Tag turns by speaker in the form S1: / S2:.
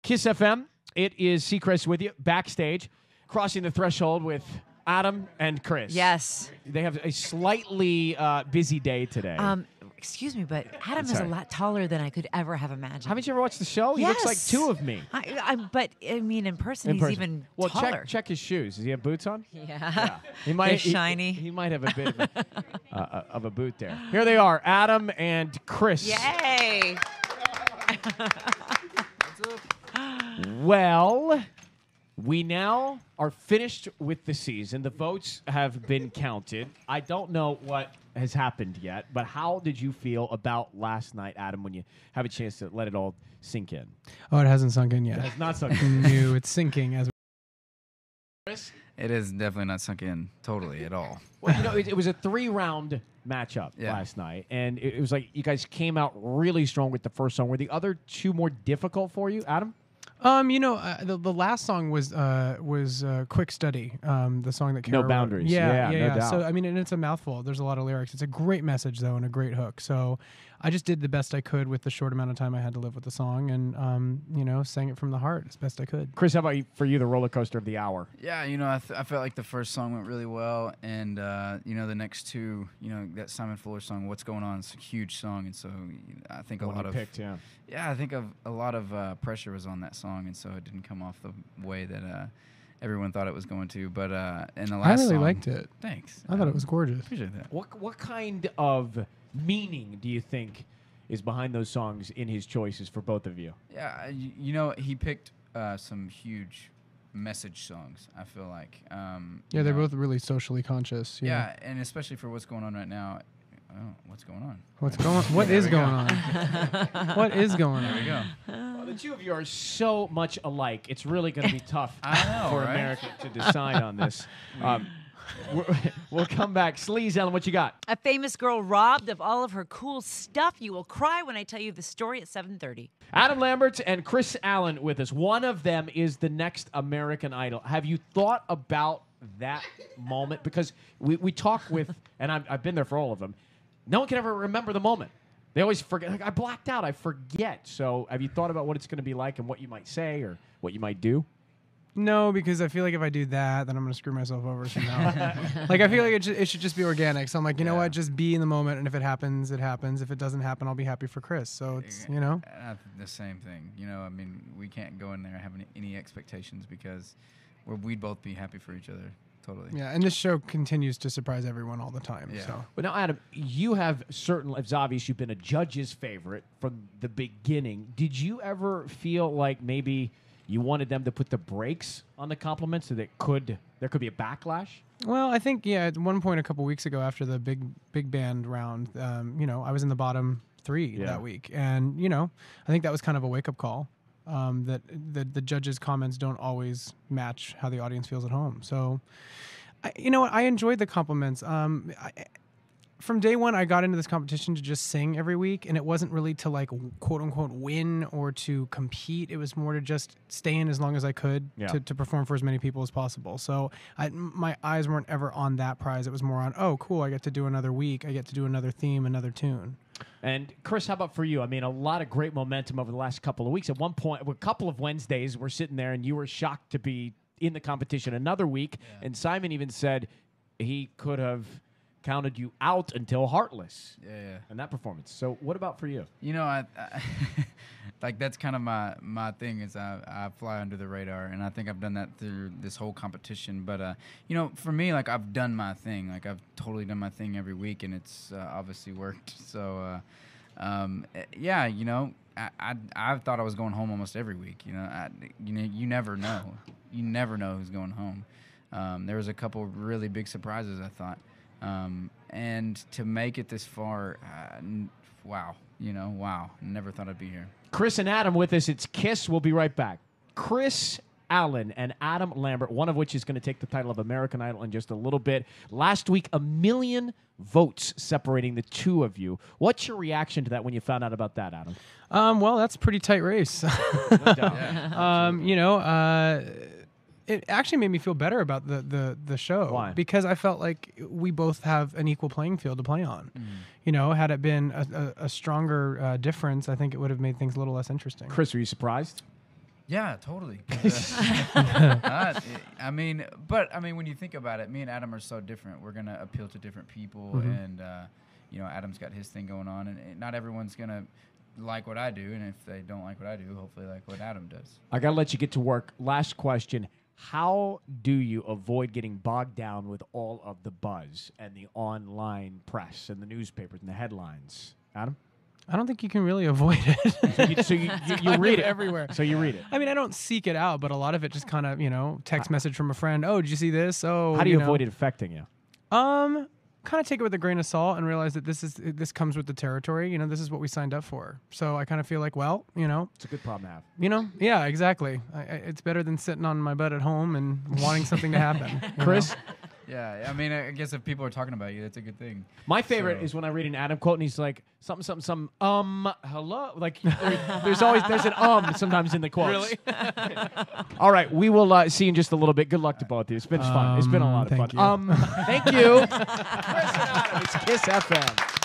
S1: KIIS FM. It is Seacrest with you backstage, crossing the threshold with Adam and Kris.
S2: Yes.
S1: They have a slightly busy day today.
S2: Excuse me, but Adam is a lot taller than I could ever have imagined.
S1: Haven't you ever watched the show?
S2: Yes.
S1: He looks like two of me.
S2: But I mean, in person, he's even taller.
S1: Well, check his shoes. Does he have boots on?
S2: Yeah.
S1: He might.
S2: They're shiny.
S1: He might have a bit of a boot there. Here they are, Adam and Kris.
S2: Yay!
S1: Well, we now are finished with the season. The votes have been counted. I don't know what has happened yet, but how did you feel about last night, Adam, when you have a chance to let it all sink in?
S3: Oh, it hasn't sunk in yet.
S1: It has not sunk in.
S3: No, it's sinking as.
S1: Kris?
S4: It is definitely not sunk in totally at all.
S1: Well, you know, it was a 3-round matchup last night, and it was like you guys came out really strong with the first song. Were the other two more difficult for you, Adam?
S3: The last song was Quick Study, the song that Kara
S1: No Boundaries.
S3: wrote. Yeah,
S1: no doubt.
S3: So I mean, and it's a mouthful. There's a lot of lyrics. It's a great message though, and a great hook. So I just did the best I could with the short amount of time I had to live with the song, and sang it from the heart as best I could.
S1: Kris, how about for you, the roller coaster of the hour?
S4: Yeah, I felt like the first song went really well, and the next two, that Simon Fuller song, "What's Going On," is a huge song, and so I think a lot of pressure was on that song, and so it didn't come off the way that everyone thought it was going to. But in the last
S3: I really
S4: song,
S3: liked it.
S4: Thanks.
S3: I thought it was gorgeous.
S4: Appreciate that.
S1: What kind of meaning do you think is behind those songs in his choices for both of you?
S4: Yeah, he picked some huge message songs, I feel like.
S3: They're both really socially conscious.
S4: Yeah, and especially for what's going on right now. Oh, what's going on?
S3: What is going on? What is going on?
S4: There we go.
S1: Well, the two of you are so much alike. It's really going to be tough for
S4: right?
S1: America to decide on this. We'll come back. Sleaze, Ellen, what you got?
S2: A famous girl robbed of all of her cool stuff. You will cry when I tell you the story at 7:30.
S1: Adam Lambert and Kris Allen with us. One of them is the next American Idol. Have you thought about that moment? Because we talk with, and I've been there for all of them, no one can ever remember the moment. They always forget. Like, I blacked out. I forget. So have you thought about what it's going to be like and what you might say or what you might do?
S3: No, because I feel like if I do that, then I'm going to screw myself over somehow. Like, I feel like it should just be organic. So I'm like, you know what? Just be in the moment. And if it happens, it happens. If it doesn't happen, I'll be happy for Kris. So it's,
S4: The same thing. I mean, we can't go in there having any expectations because we'd both be happy for each other. Totally.
S3: Yeah, and this show continues to surprise everyone all the time.
S4: Yeah.
S3: So.
S1: But now, Adam, you have certainly, it's obvious you've been a judge's favorite from the beginning. Did you ever feel like maybe you wanted them to put the brakes on the compliments so that there could be a backlash?
S3: Well, I think, at one point a couple weeks ago after the big band round, I was in the bottom 3 that week. And, I think that was kind of a wake-up call. That the judges' comments don't always match how the audience feels at home. So, I enjoyed the compliments. From day one, I got into this competition to just sing every week, and it wasn't really to quote unquote win or to compete. It was more to just stay in as long as I could to perform for as many people as possible. So my eyes weren't ever on that prize. It was more on, oh, cool, I get to do another week. I get to do another theme, another tune.
S1: And Kris, how about for you? I mean, a lot of great momentum over the last couple of weeks. At one point, a couple of Wednesdays, we're sitting there, and you were shocked to be in the competition another week. Yeah. And Simon even said he could have counted you out until Heartless.
S4: Yeah.
S1: And that performance. So what about for you?
S4: I that's kind of my thing is I fly under the radar, and I think I've done that through this whole competition. But for me, I've done my thing. I've totally done my thing every week, and it's obviously worked. So I thought I was going home almost every week. You never know. You never know who's going home. There was a couple really big surprises, I thought. And to make it this far, wow. Never thought I'd be here.
S1: Kris and Adam with us. It's KIIS. We'll be right back. Kris Allen and Adam Lambert, one of which is going to take the title of American Idol in just a little bit. Last week, 1 million votes separating the two of you. What's your reaction to that when you found out about that, Adam?
S3: Well, that's a pretty tight race.
S1: No doubt.
S3: It actually made me feel better about the show.
S1: Why?
S3: Because I felt like we both have an equal playing field to play on. Had it been a stronger difference, I think it would have made things a little less interesting.
S1: Kris, were you surprised?
S4: Yeah, totally. I mean, when you think about it, me and Adam are so different. We're gonna appeal to different people, and Adam's got his thing going on, and not everyone's gonna like what I do, and if they don't like what I do, hopefully like what Adam does.
S1: I gotta let you get to work. Last question. How do you avoid getting bogged down with all of the buzz and the online press and the newspapers and the headlines? Adam?
S3: I don't think you can really avoid it.
S1: So you read it
S3: everywhere.
S1: So you read it.
S3: I mean, I don't seek it out, but a lot of it just kind of, text message from a friend. Oh, did you see this? Oh,
S1: how do you avoid it affecting you?
S3: Kind of take it with a grain of salt and realize that this comes with the territory. This is what we signed up for. So I kind of feel like,
S1: it's a good problem to have.
S3: Yeah, exactly. It's better than sitting on my butt at home and wanting something to happen.
S1: Chris?
S4: Yeah, I mean, I guess if people are talking about you, that's a good thing.
S1: My favorite is when I read an Adam quote and he's like, something, hello? Like, there's an sometimes in the quotes.
S3: Really?
S1: All right, we will see you in just a little bit. Good luck to both of you. It's been fun. It's been a lot of fun.
S3: Thank you.
S1: Thank you. Chris and Adam, it's KIIS FM.